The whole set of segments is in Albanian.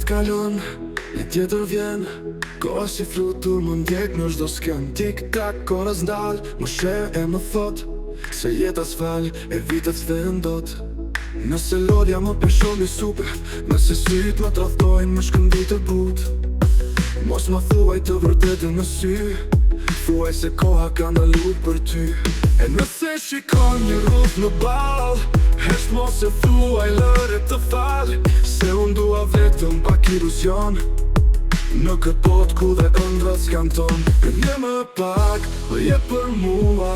kalon, një tjetër vjen. Koha si flutur më ndjek në çdo sken. Tik-tak, kora s'ndal, më sheh e më thot se jeta s'fal e vitet s'vendot. Nëse lodja më peshon një supe, nëse syt më traftojnë më shkëndit të but, mos më thuaj të vërtetën në sy, thuaj se koha ka ndalu për ty. E nëse shikon një rrugë në ball, hesht mos e thuaj lëre të fal, se unë dua vetëm pak iluzion në këtë botë ku dhe ëndrat s'kan ton. Gënje më pak, po je për mua,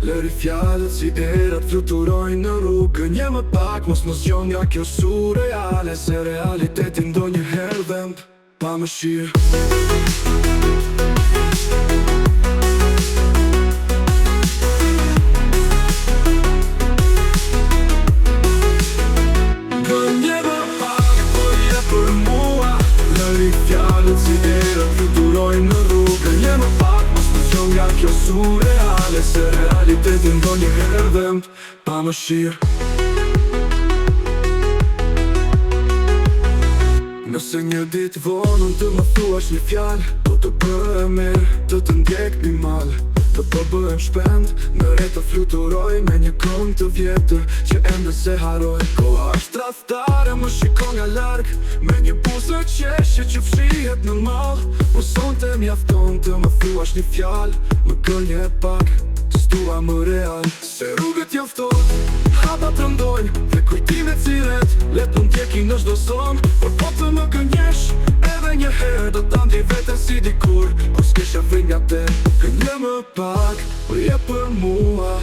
lëri fjalët si erat fluturojnë në rrugë. Gënje më pak, mos më zgjon nga kjo surreale, se realiteti ndonjëherë dhemb pa mëshirë. Gënje më pak, po je për mua, lëri fjalët si erat fluturojnë në rrugë. Gënje më pak, mos më zgjon nga kjo surreale, se realiteti ndonjëherë dhemb pa mëshirë. Nëse një ditë vonë të më thuash një fjallë, do të bëhem mirë, të të ndjek një malë, të bëhem shpend, në re të fluturoj me një këngë të vjetër që ende se haroj. Koha është tradhtare, më shikon nga larg, me një buzë qeshje që fshihet në mall. Po sonte mjafton të më thuash një fjallë, më gënje pak, të stua më real, se rrugët janë ftohtë, hapat rëndojnë, dhe kujtimet cilet let më ndjekin në çdo son. Por po të më gënjesh edhe një herë, do ta ndjej veten si dikur kur s'kisha frikë nga te. Gënje më pak, po je për mua.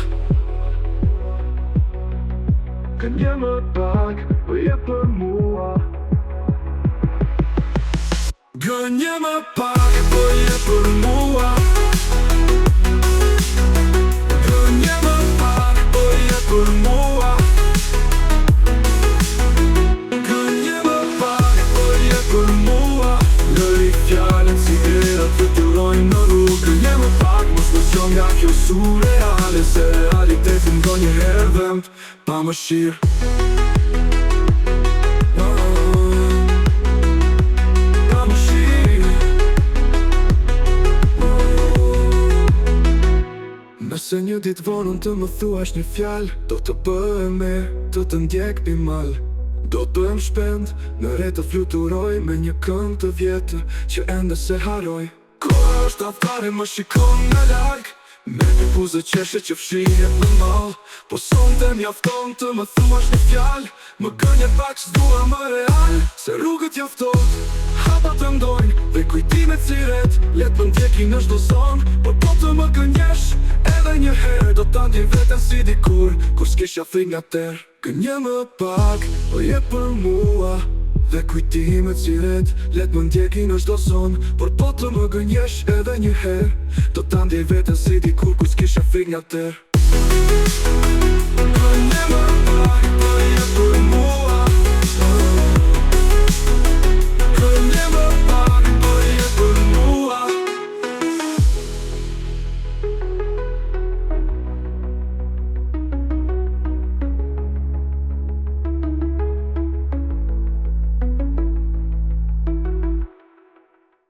Gënje më pak, po je për mua. Gënje më pak, po je për mua. Gënje më pak, po je për mua. Gënje më pak, po je për mua. Lëri fjalët si erat fluturojnë në rrugë. Gënje më pak, mos më zgjon nga kjo surreale, se realiteti ndonjëherë dhemb pa mëshirë. Nëse një ditë vonën të më thuash një fjallë, do të bëhem mirë, të të ndjek një malë, do të bëhem shpend, në re të fluturoj me një këngë të vjetër që ende se haroj. Koha është tradhtare, më shikon nga larg, me një buzë qeshje që fshihet në mall. Po sonte mjafton të më thuash një fjallë, më gënje pak, s'dua më real, se rrugët janë ftohtë, hapat rëndojnë, dhe kujtimet ciret let më ndjekin në çdo son. Por po të më gënjesh edhe një herë, do ta ndjej veten si dikur kur s'kisha frikë nga ter. Gënje më pak, po je për mua, dhe kujtimet ciret let më ndjekin në çdo son. Por po të më gënjesh edhe një herë, do ta ndjej veten si dikur kur s'kisha frikë nga ter. Gënje më pak, po je për